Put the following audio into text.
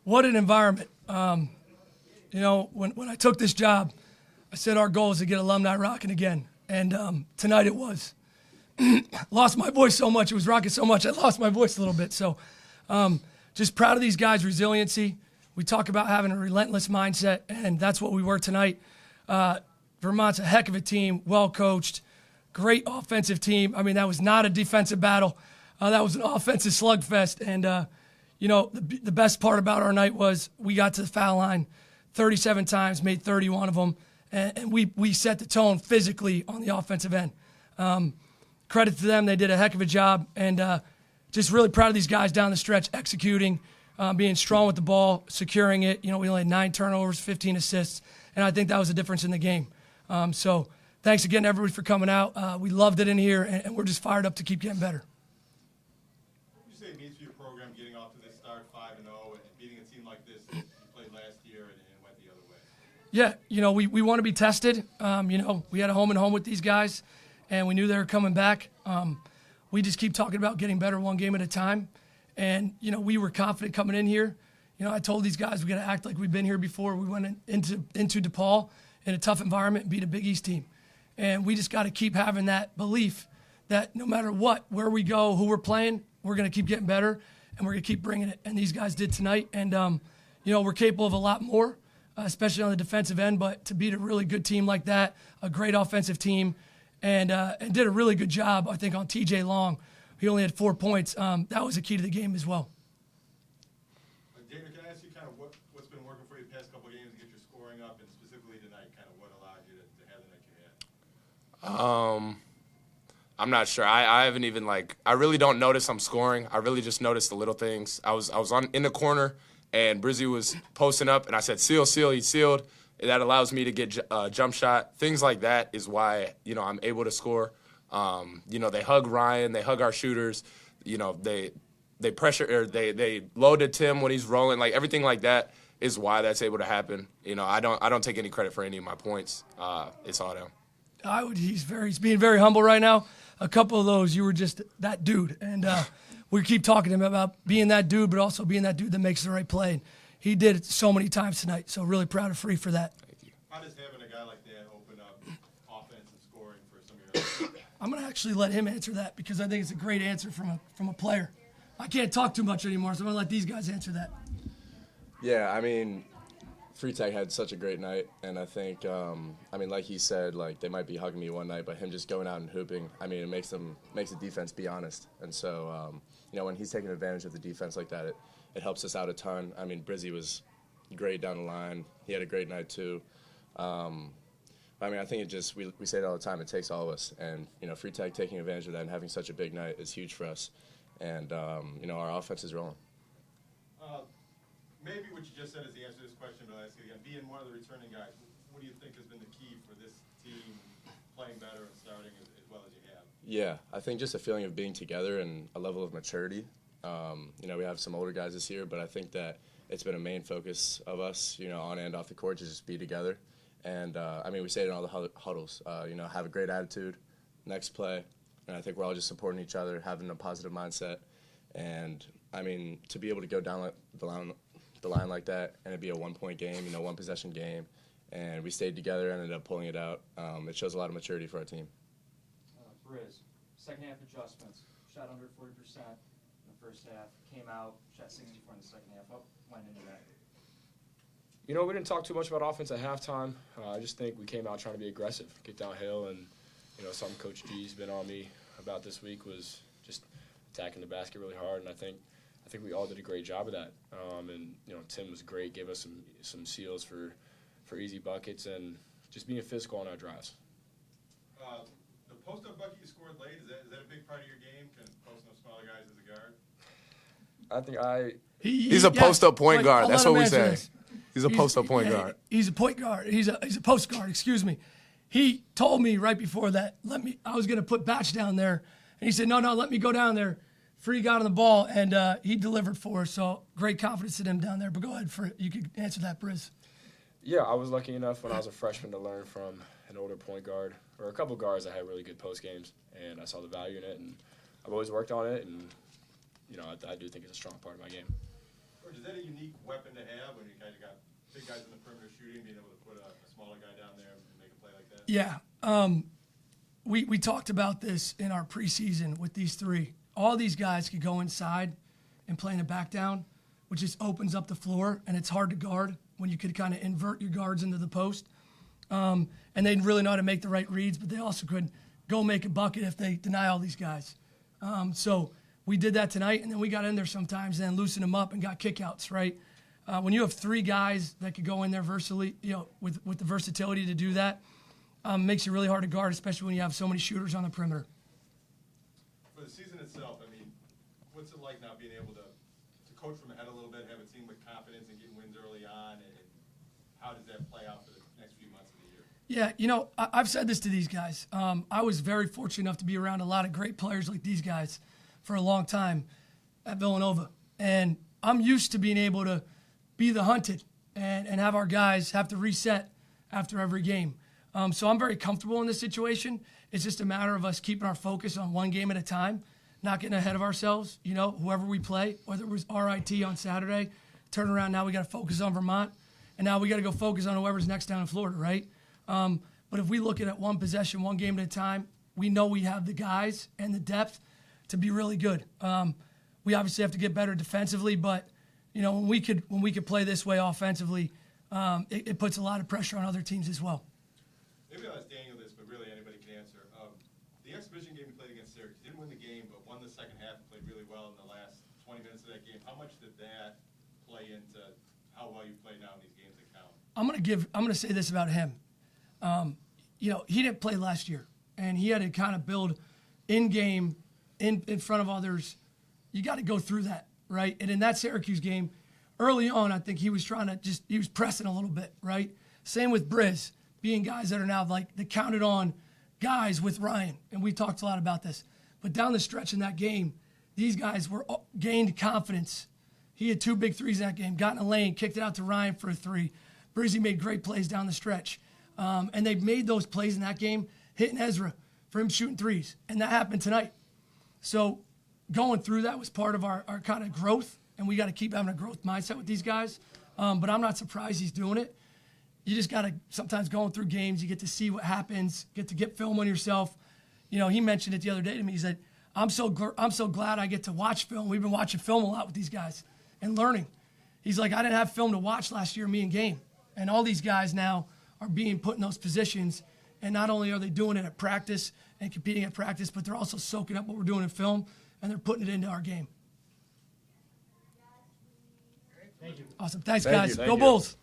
what an environment. You know, when I took this job, I said our goal is to get alumni rocking again. And tonight it was. Lost my voice so much. It was rocking so much, I lost my voice a little bit. So just proud of these guys' resiliency. We talk about having a relentless mindset, and that's what we were tonight. Vermont's a heck of a team, well-coached, great offensive team. I mean, that was not a defensive battle. That was an offensive slugfest. And, you know, the best part about our night was we got to the foul line 37 times, made 31 of them, and we set the tone physically on the offensive end. Credit to them. They did a heck of a job, and just really proud of these guys down the stretch, executing, being strong with the ball, securing it. You know, we only had 9 turnovers, 15 assists, and I think that was the difference in the game. So thanks again, everybody, for coming out. We loved it in here, and we're just fired up to keep getting better. What would you say it means for your program getting off to this start 5-0 and beating a team like this that you played last year and it went the other way? Yeah, you know, we want to be tested. You know, we had a home and home with these guys, and we knew they were coming back. We just keep talking about getting better one game at a time. And, you know, we were confident coming in here. You know, I told these guys we got to act like we've been here before. We went into DePaul in a tough environment and beat a Big East team. And we just got to keep having that belief that no matter what, where we go, who we're playing, we're going to keep getting better, and we're going to keep bringing it. And these guys did tonight. And, you know, we're capable of a lot more, especially on the defensive end. But to beat a really good team like that, a great offensive team, and did a really good job, I think, on TJ Long. He only had 4 points. That was a key to the game as well. Dana, can I ask you kind of what's been working for you the past couple of games to get your scoring up, and specifically tonight, kind of what allowed you to have the night you had? I'm not sure. I haven't even, I really don't notice I'm scoring. I really just noticed the little things. I was in the corner, and Brizzy was posting up, and I said, seal, he sealed. That allows me to get a jump shot. Things like that is why, you know, I'm able to score. You know, they hug Ryan, they hug our shooters. You know, they pressure, or they loaded Tim when he's rolling. Like, everything like that is why that's able to happen. You know, I don't take any credit for any of my points. It's all them. He's being very humble right now. A couple of those, you were just that dude. And we keep talking to him about being that dude, but also being that dude that makes the right play. And he did it so many times tonight, so really proud of Free for that. Thank you. How does having a guy like that open up offense and scoring for some of your other? I'm going to actually let him answer that because I think it's a great answer from a player. I can't talk too much anymore, so I'm going to let these guys answer that. Yeah, I mean, Free Tech had such a great night, and I think, like he said, like, they might be hugging me one night, but him just going out and hooping, I mean, it makes the defense be honest. And so, you know, when he's taking advantage of the defense like that, it helps us out a ton. I mean, Brizzy was great down the line. He had a great night, too. I mean, I think we say it all the time, it takes all of us. And, you know, Free Tech taking advantage of that and having such a big night is huge for us. And, you know, our offense is rolling. Maybe what you just said is the answer to this question, but I'll ask you again. Being one of the returning guys, what do you think has been the key for this team playing better and starting as well as you have? Yeah, I think just a feeling of being together and a level of maturity. You know, we have some older guys this year, but I think that it's been a main focus of us, you know, on and off the court, to just be together. And, I mean, we say it in all the huddles, you know, have a great attitude, next play. And I think we're all just supporting each other, having a positive mindset. And, I mean, to be able to go down the line like that and it be a one-point game, you know, one-possession game, and we stayed together and ended up pulling it out, it shows a lot of maturity for our team. Briz, second half adjustments, shot under 40% in the first half, came out, shot 64 in the second half. What went into that? You know, we didn't talk too much about offense at halftime. I just think we came out trying to be aggressive, get downhill, and, you know, something Coach G's been on me about this week was just attacking the basket really hard, and I think we all did a great job of that. And, you know, Tim was great, gave us some seals for easy buckets, and just being physical on our drives. The post-up bucket you scored late, is that a big part of your game? Can posting up smaller guys as a guard? I think He's a post-up point guard. I'll That's let what him we answer say. this. He's a post-up point guard. He's a point guard. He's a post guard, excuse me. He told me right before that, I was going to put Batch down there. And he said, no, let me go down there. Free got on the ball, and he delivered for us. So great confidence in him down there. But go ahead, you could answer that, Briz. Yeah, I was lucky enough when I was a freshman to learn from an older point guard, or a couple guards that had really good post games, and I saw the value in it, and I've always worked on it, and, you know, I do think it's a strong part of my game. Or is that a unique unique weapon to have when you kind of got big guys in the perimeter shooting, being able to put a smaller guy down there and make a play like that? Yeah. We talked about this in our preseason with these three. All these guys could go inside and play in a back down, which just opens up the floor, and it's hard to guard when you could kind of invert your guards into the post. And they really know how to make the right reads, but they also could go make a bucket if they deny all these guys. So we did that tonight, and then we got in there sometimes and then loosened them up and got kickouts, right? When you have three guys that could go in there with the versatility to do that, makes it really hard to guard, especially when you have so many shooters on the perimeter. For the season itself, I mean, what's it like now being able to coach from ahead a little bit, have a team with confidence and getting wins early on, and how does that play out for the next few months of the year? Yeah, I've said this to these guys. I was very fortunate enough to be around a lot of great players like these guys for a long time at Villanova. And I'm used to being able to be the hunted and have our guys have to reset after every game. So I'm very comfortable in this situation. It's just a matter of us keeping our focus on one game at a time, not getting ahead of ourselves. Whoever we play, whether it was RIT on Saturday, turn around, now we got to focus on Vermont, and now we got to go focus on whoever's next down in Florida, right? But if we look at it one possession, one game at a time, we know we have the guys and the depth to be really good. We obviously have to get better defensively, but when we could play this way offensively, it puts a lot of pressure on other teams as well. Maybe I'll ask Daniel this, but really anybody can answer. The exhibition game you played against Syracuse, didn't win the game, but won the second half and played really well in the last 20 minutes of that game. How much did that play into how well you play now in these games that count? I'm gonna say this about him. He didn't play last year, and he had to kind of build in game in front of others. You got to go through that, right? And in that Syracuse game, early on, I think he was he was pressing a little bit, right? Same with Briz, being guys that are now like the counted on guys with Ryan, and we talked a lot about this. But down the stretch in that game, these guys gained confidence. He had two big threes in that game, got in a lane, kicked it out to Ryan for a three. Brizzy made great plays down the stretch. And they made those plays in that game, hitting Ezra for him shooting threes. And that happened tonight. So going through that was part of our kind of growth, and we got to keep having a growth mindset with these guys. But I'm not surprised he's doing it. You just got to, sometimes going through games, you get to see what happens, get to get film on yourself. He mentioned it the other day to me. He said, I'm so glad I get to watch film. We've been watching film a lot with these guys and learning. He's like, I didn't have film to watch last year, me and Game. And all these guys now are being put in those positions, and not only are they doing it at practice and competing at practice, but they're also soaking up what we're doing in film, and they're putting it into our game. Thank you. Awesome. Thanks, Thank guys. you. Go Thank you. Bulls.